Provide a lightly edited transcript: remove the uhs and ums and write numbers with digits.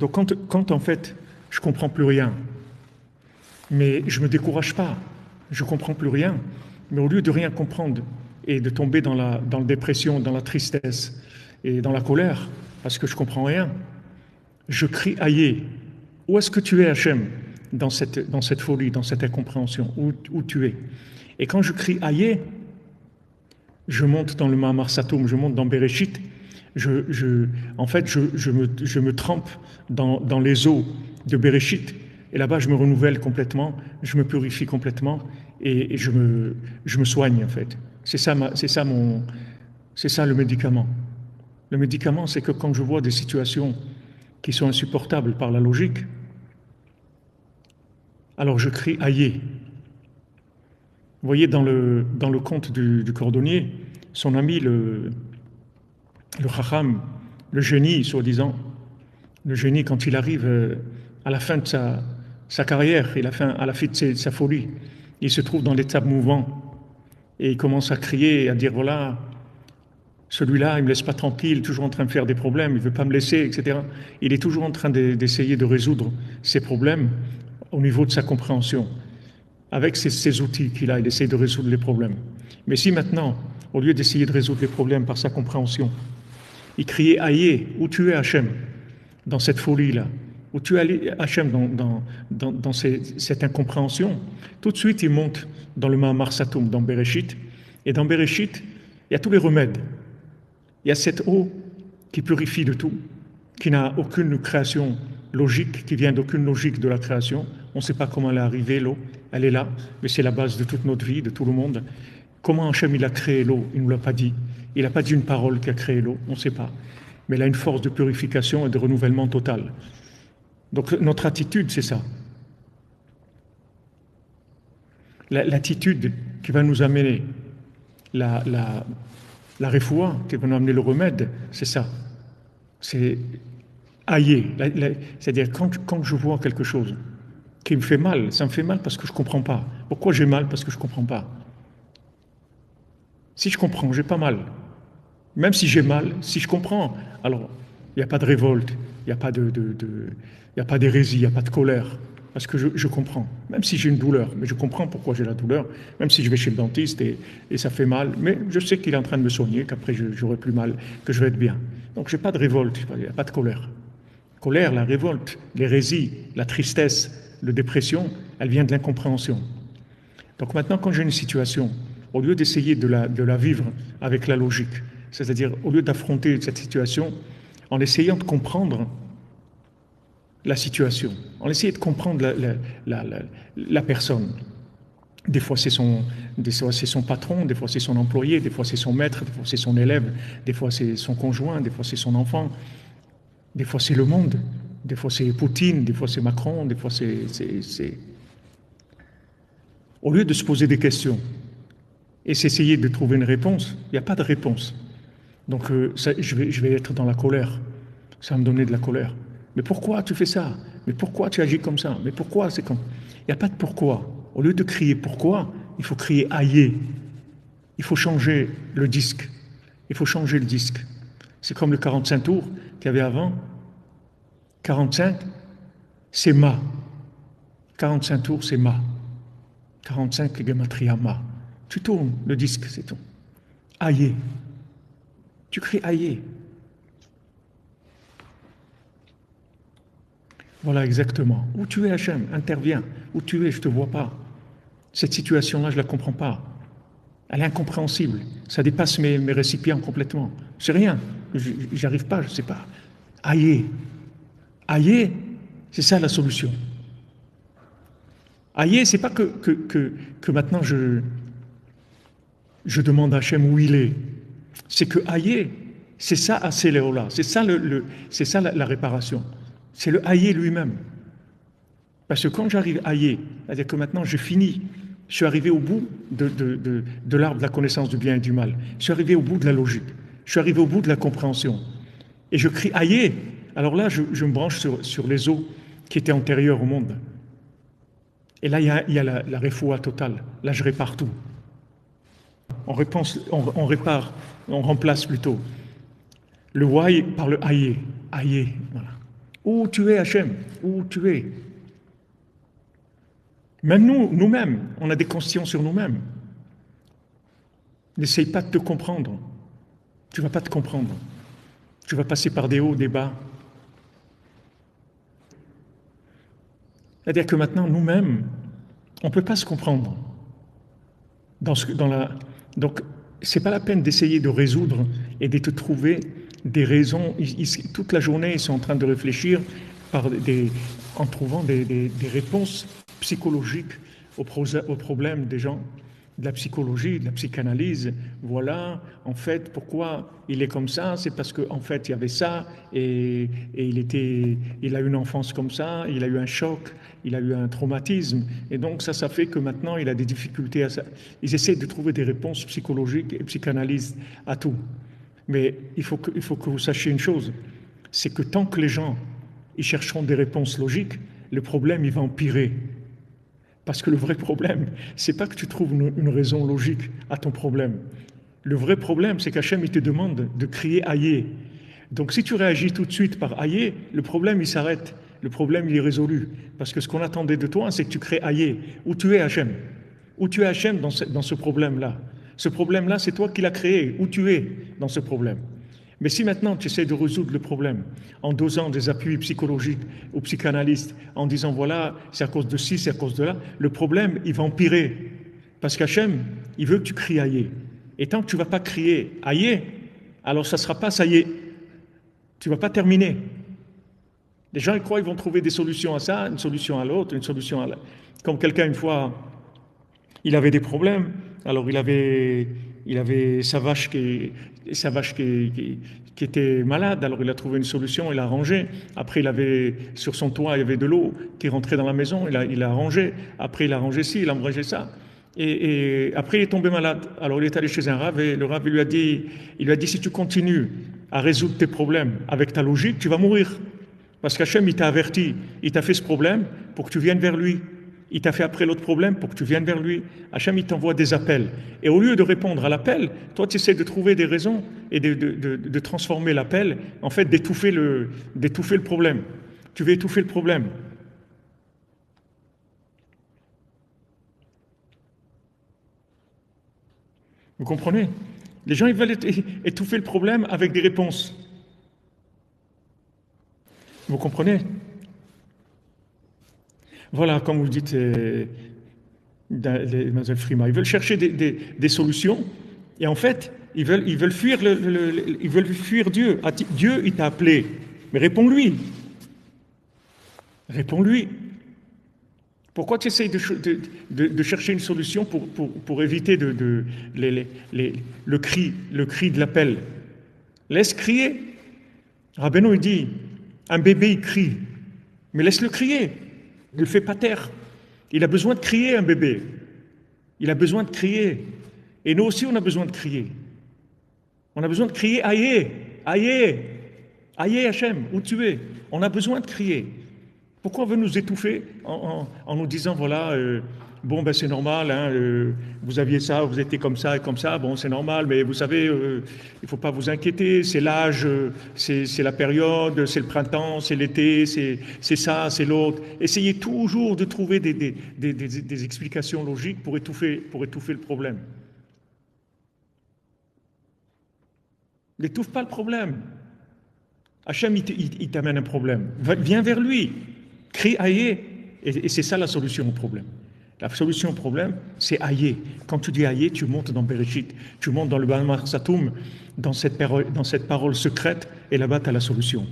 Donc quand en fait, je ne comprends plus rien, mais je ne me décourage pas, je ne comprends plus rien, mais au lieu de rien comprendre et de tomber dans la dépression, dans la tristesse et dans la colère, parce que je ne comprends rien, je crie aïe. Où est-ce que tu es, Hachem, dans cette folie, dans cette incompréhension, où tu es? Et quand je crie aïe, je monte dans le Mahamar Satoum, je monte dans Bereshit, en fait, je me trempe dans les eaux de Bereshit, et là-bas, je me renouvelle complètement, je me purifie complètement, et je me soigne, en fait. C'est ça le médicament. Le médicament, c'est que quand je vois des situations qui sont insupportables par la logique, alors je crie aïe. Vous voyez, dans le conte du cordonnier, son ami, le Chacham, le génie, soi-disant, le génie, quand il arrive à la fin de sa carrière, à la fin de sa folie, il se trouve dans l'étape mouvant et il commence à crier, à dire voilà, celui-là, il ne me laisse pas tranquille, toujours en train de faire des problèmes, il ne veut pas me laisser, etc. Il est toujours en train d'essayer de résoudre ses problèmes au niveau de sa compréhension. Avec ces outils qu'il a, il essaie de résoudre les problèmes. Mais si maintenant, au lieu d'essayer de résoudre les problèmes par sa compréhension, il criait aïe, où tu es Hachem, dans cette folie-là, où tu es Hachem, dans cette incompréhension, tout de suite il monte dans le Mahamar Satoum, dans Bereshit, et dans Bereshit, il y a tous les remèdes. Il y a cette eau qui purifie de tout, qui n'a aucune création logique, qui vient d'aucune logique de la création. On ne sait pas comment elle est arrivée, l'eau, elle est là, mais c'est la base de toute notre vie, de tout le monde. Comment Hachem il a créé l'eau? Il ne nous l'a pas dit. Il n'a pas dit une parole qui a créé l'eau, on ne sait pas. Mais elle a une force de purification et de renouvellement total. Donc notre attitude, c'est ça. L'attitude qui va nous amener la refoua, qui va nous amener le remède, c'est ça. C'est aïe. C'est-à-dire quand je vois quelque chose qui me fait mal, ça me fait mal parce que je ne comprends pas. Pourquoi j'ai mal? Parce que je ne comprends pas. Si je comprends, j'ai pas mal. Même si j'ai mal, si je comprends, alors il n'y a pas de révolte, il n'y a pas d'hérésie, il n'y a pas de colère, parce que je comprends. Même si j'ai une douleur, mais je comprends pourquoi j'ai la douleur, même si je vais chez le dentiste et ça fait mal, mais je sais qu'il est en train de me soigner, qu'après j'aurai plus mal, que je vais être bien. Donc je n'ai pas de révolte, il n'y a pas de colère. Colère, la révolte, l'hérésie, la tristesse, la dépression, elle vient de l'incompréhension. Donc maintenant, quand j'ai une situation, au lieu d'essayer de la vivre avec la logique, c'est-à-dire au lieu d'affronter cette situation en essayant de comprendre la situation, en essayant de comprendre la personne. Des fois c'est son patron, des fois c'est son employé, des fois c'est son maître, des fois c'est son élève, des fois c'est son conjoint, des fois c'est son enfant, des fois c'est le monde, des fois c'est Poutine, des fois c'est Macron, des fois c'est... Au lieu de se poser des questions et s'essayer de trouver une réponse, il n'y a pas de réponse. Donc je vais être dans la colère. Ça va me donner de la colère. Mais pourquoi tu fais ça? Mais pourquoi tu agis comme ça? Mais pourquoi c'est comme... Il n'y a pas de pourquoi. Au lieu de crier pourquoi, il faut crier aïe. Il faut changer le disque. Il faut changer le disque. C'est comme le 45 tours qu'il y avait avant. 45, c'est ma. 45 tours, c'est ma. 45, gematria ma. Tu tournes le disque, c'est tout. Aïe. Tu cries aïe. Voilà exactement. Où tu es, Hachem? Interviens. Où tu es? Je ne te vois pas. Cette situation-là, je ne la comprends pas. Elle est incompréhensible. Ça dépasse mes récipients complètement. C'est rien. J'arrive pas, je ne sais pas. Aïe. Aïe, c'est ça la solution. Aïe, c'est pas que maintenant je demande à Hachem où il est. C'est que aïe, c'est ça Aséléola. C'est ça la réparation. C'est le aïe lui-même. Parce que quand j'arrive aïe, c'est-à-dire que maintenant j'ai fini, je suis arrivé au bout de l'arbre de la connaissance du bien et du mal. Je suis arrivé au bout de la logique. Je suis arrivé au bout de la compréhension. Et je crie aïe. Alors là, je me branche sur les eaux qui étaient antérieures au monde. Et là, il y a la refoua totale. Là, je répare tout. On répare, on remplace plutôt le why par le aïe. Aïe, voilà. Où tu es, Hachem? Où tu es? Même nous-mêmes, on a des consciences sur nous-mêmes. N'essaye pas de te comprendre. Tu ne vas pas te comprendre. Tu vas passer par des hauts, des bas. C'est-à-dire que maintenant, nous-mêmes, on ne peut pas se comprendre. Donc, ce n'est pas la peine d'essayer de résoudre et de te trouver des raisons. Toute la journée, ils sont en train de réfléchir en trouvant des réponses psychologiques aux problèmes des gens, de la psychologie, de la psychanalyse. Voilà, en fait, pourquoi il est comme ça, c'est parce qu'en fait, il y avait ça, et il a eu une enfance comme ça, il a eu un choc, il a eu un traumatisme, et donc ça fait que maintenant, il a des difficultés à ça. Ils essaient de trouver des réponses psychologiques et psychanalystes à tout. Mais il faut que vous sachiez une chose, c'est que tant que les gens ils chercheront des réponses logiques, le problème, il va empirer. Parce que le vrai problème, c'est pas que tu trouves une raison logique à ton problème. Le vrai problème, c'est qu'Hachem, il te demande de crier Aïe. Donc si tu réagis tout de suite par Aïe, le problème, il s'arrête. Le problème, il est résolu. Parce que ce qu'on attendait de toi, c'est que tu crées Aïe. Où tu es, Hachem? Où tu es, Hachem, dans ce problème-là? Ce problème-là, c'est toi qui l'as créé. Où tu es dans ce problème? Mais si maintenant tu essaies de résoudre le problème en dosant des appuis psychologiques ou psychanalystes, en disant voilà, c'est à cause de ci, c'est à cause de là, le problème, il va empirer. Parce qu'Hachem, il veut que tu cries aïe. Et tant que tu ne vas pas crier aïe, alors ça ne sera pas ça y est. Tu ne vas pas terminer. Les gens, ils croient qu'ils vont trouver des solutions à ça, une solution à l'autre, une solution à l'autre. Comme quelqu'un, une fois, il avait des problèmes, alors il avait sa vache qui était malade, alors il a trouvé une solution, il a arrangé. Après, sur son toit, il y avait de l'eau qui rentrait dans la maison, il a arrangé. Après, il a arrangé ci, il a arrangé ça. Et après, il est tombé malade. Alors, il est allé chez un rave et le rave lui a dit, si tu continues à résoudre tes problèmes avec ta logique, tu vas mourir. Parce qu'Hachem, il t'a averti, il t'a fait ce problème pour que tu viennes vers lui. Il t'a fait après l'autre problème pour que tu viennes vers lui. Hachem, il t'envoie des appels. Et au lieu de répondre à l'appel, toi, tu essaies de trouver des raisons et de transformer l'appel, en fait, d'étouffer le problème. Tu veux étouffer le problème. Vous comprenez? Les gens, ils veulent étouffer le problème avec des réponses. Vous comprenez? Voilà, comme vous dites, Mademoiselle Frima, ils veulent chercher des solutions et en fait, ils veulent fuir Dieu. Dieu, il t'a appelé, mais réponds-lui. Réponds-lui. Pourquoi tu essayes de chercher une solution pour éviter le cri de l'appel? Laisse crier. Rabbeinu, il dit, un bébé, il crie, mais laisse-le crier. Ne le fais pas taire. Il a besoin de crier, un bébé. Il a besoin de crier. Et nous aussi, on a besoin de crier. On a besoin de crier, aïe, aïe, aïe, Hachem, où tu es? On a besoin de crier. Pourquoi on veut nous étouffer en nous disant, voilà, bon, ben c'est normal, hein, vous aviez ça, vous étiez comme ça et comme ça, bon, c'est normal, mais vous savez, il ne faut pas vous inquiéter, c'est l'âge, c'est la période, c'est le printemps, c'est l'été, c'est ça, c'est l'autre. Essayez toujours de trouver des explications logiques pour étouffer le problème. N'étouffe pas le problème. Hachem, il t'amène un problème. Viens vers lui. Crie aïe. Et c'est ça la solution au problème. La solution au problème, c'est aïe. Quand tu dis aïe, tu montes dans Bereshit, tu montes dans le Baal Satoum, dans cette parole secrète, et là-bas, tu as la solution.